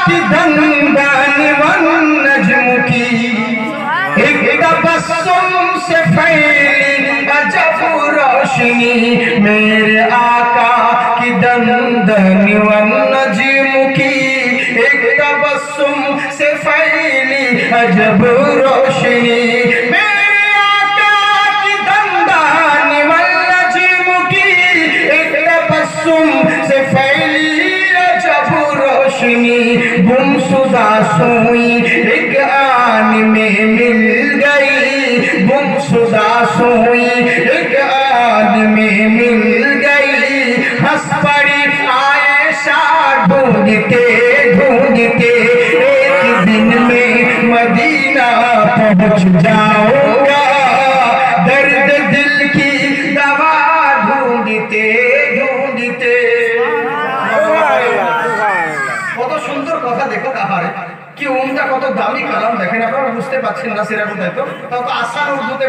कि दंदन वन नज्म की एक तबस्सुम से फैली अजब रोशनी मेरे आका की दंदन वन नज्म की एक तबस्सुम से फैली अजब रोशनी मेरे आका की दंदन वन नज्म की एक तबस्सुम से फैली अजब रोशनी गुमशुदा सोई एक आन में मिल गई गुमशुदा सोई एक आन में मिल गई हंस पड़ी आयशा ढूंढते ढूंढते एक दिन में मदीना पहुंच जाऊंगा दर्द दिल की दवा ढूंढते ढूंढते কত সুন্দর কথা দেখো তাহারে কি উমদা কত দামি কালাম দেখেন আপনারা বুঝতে পারছেন না সেরকম তাই তো তাও তো আসান উর্দুতে